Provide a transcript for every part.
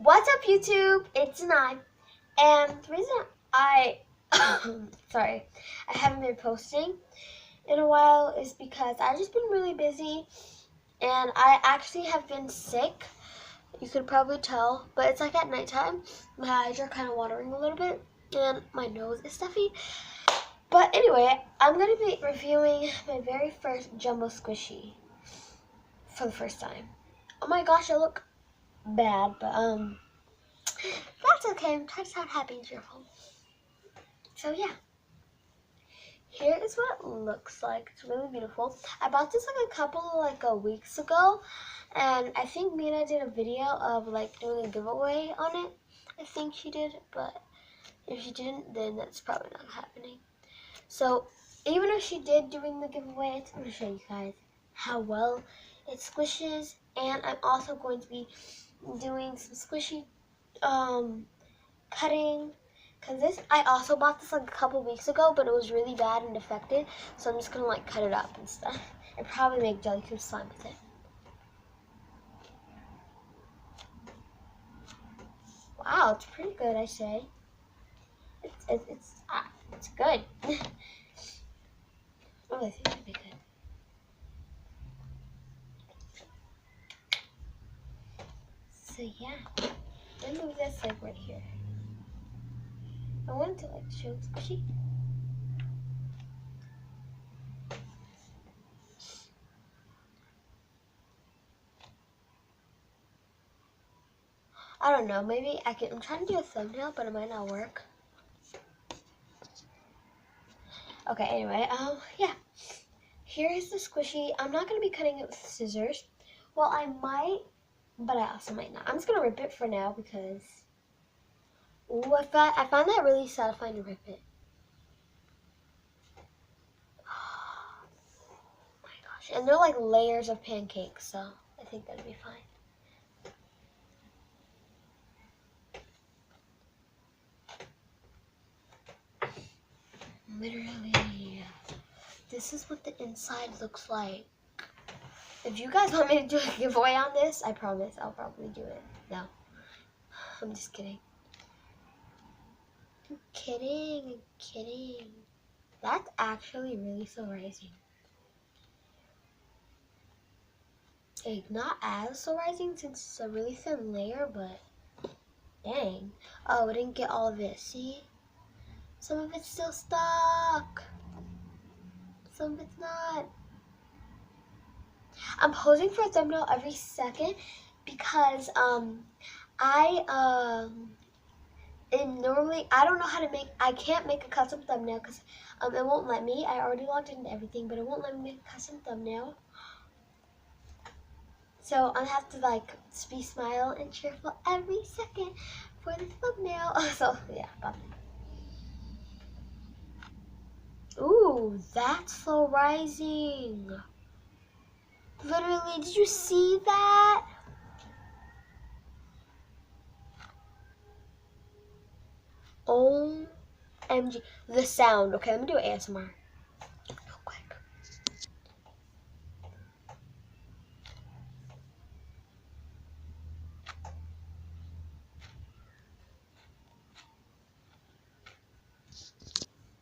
What's up, YouTube? It's I. And the reason I sorry, I haven't been posting in a while is because I've just been really busy and I actually have been sick. You could probably tell, but it's like at nighttime. My eyes are kind of watering a little bit and my nose is stuffy. But anyway, I'm going to be reviewing my very first Jumbo Squishy for the first time. Oh my gosh, I look bad, but that's okay. I'm trying to sound happy and cheerful. So yeah, here is what it looks like. It's really beautiful. I bought this like a couple of weeks ago, and I think Mina did a video of like doing a giveaway on it. I think she did, but if she didn't, then that's probably not happening. So even if she did doing the giveaway, I'm gonna show you guys how well it squishes, and I'm also going to be doing some squishy cutting, because this, I also bought this like a couple weeks ago, but it was really bad and defective, so I'm just gonna like cut it up and stuff and probably make jelly cube slime with it. Wow, it's pretty good, I say. It's good. Oh, I think it'd be good. So yeah, let me move this like right here. I want to like show it squishy. I don't know, maybe I can, I'm trying to do a thumbnail, but it might not work. Okay, anyway, yeah. Here is the squishy. I'm not going to be cutting it with scissors. Well, I might, but I also might not. I'm just going to rip it for now because, ooh, I find that really satisfying to rip it. Oh my gosh. And they're like layers of pancakes, so I think that'll be fine. Literally, this is what the inside looks like. If you guys want me to do a giveaway on this, I promise I'll probably do it. No, I'm just kidding. I'm kidding. That's actually really so rising. Like, not as so rising since it's a really thin layer, but dang. Oh, I didn't get all of it. See? Some of it's still stuck. Some of it's not. I'm posing for a thumbnail every second because and normally I don't know how to make, I can't make a custom thumbnail because it won't let me. I already logged into everything, but it won't let me make a custom thumbnail. So I have to like be smile and cheerful every second for the thumbnail. So yeah, about that. Ooh, that's slow rising. Literally, did you see that? OMG. The sound. Okay, let me do ASMR. Real quick.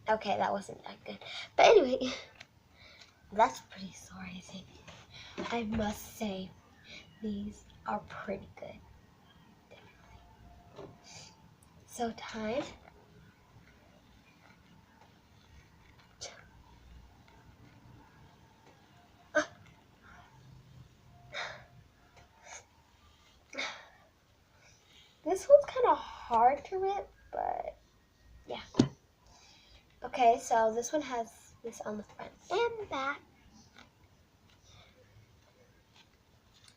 Okay, that wasn't that good. But anyway, that's pretty slow rising. I must say, these are pretty good. Definitely. So time. This one's kind of hard to rip, but yeah. Okay, so this one has this on the front and back.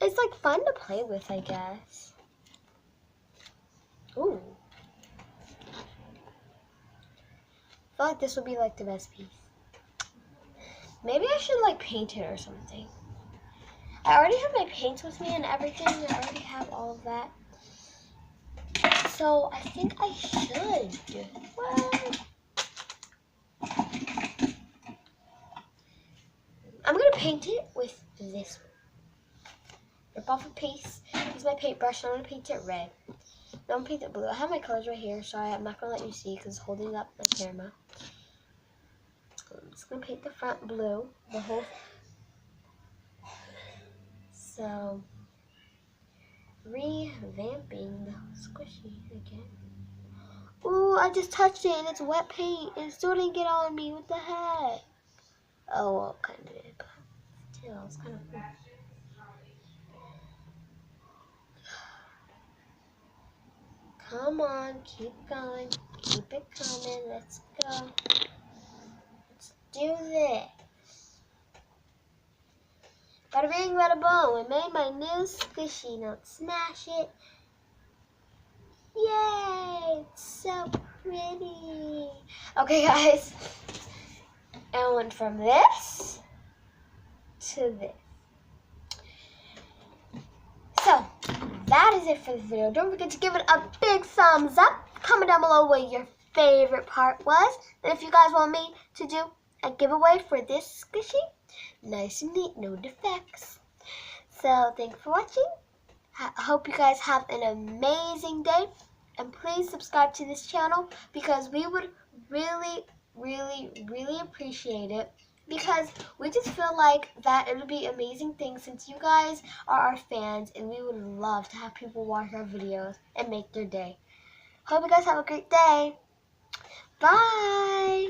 It's like fun to play with, I guess. Ooh. I feel like this would be like the best piece. Maybe I should like paint it or something. I already have my paints with me and everything. I already have all of that. So I think I should. What? I'm gonna paint it with this one. Rip off a piece. here's my paintbrush, and I'm going to paint it red. No, I'm going to paint it blue. I have my colors right here. Sorry, I'm not going to let you see because it's holding up my camera. I'm just going to paint the front blue. The whole... So, revamping the squishy again. Ooh, I just touched it and it's wet paint and it still didn't get on me. What the heck? Oh, well, kind of did, but still, it's kind of cool. Come on, keep going. Keep it coming. Let's go. Let's do this. Bada bing, bada boom. I made my new squishy. Now let's smash it. Yay! It's so pretty. Okay, guys. I went from this to this. So, that is it for this video. Don't forget to give it a big thumbs up. Comment down below what your favorite part was. And if you guys want me to do a giveaway for this squishy, nice and neat, no defects. So, thanks for watching. I hope you guys have an amazing day. And please subscribe to this channel because we would really, really, really appreciate it. Because we just feel like that it would be amazing thing since you guys are our fans and we would love to have people watch our videos and make their day. Hope you guys have a great day. Bye!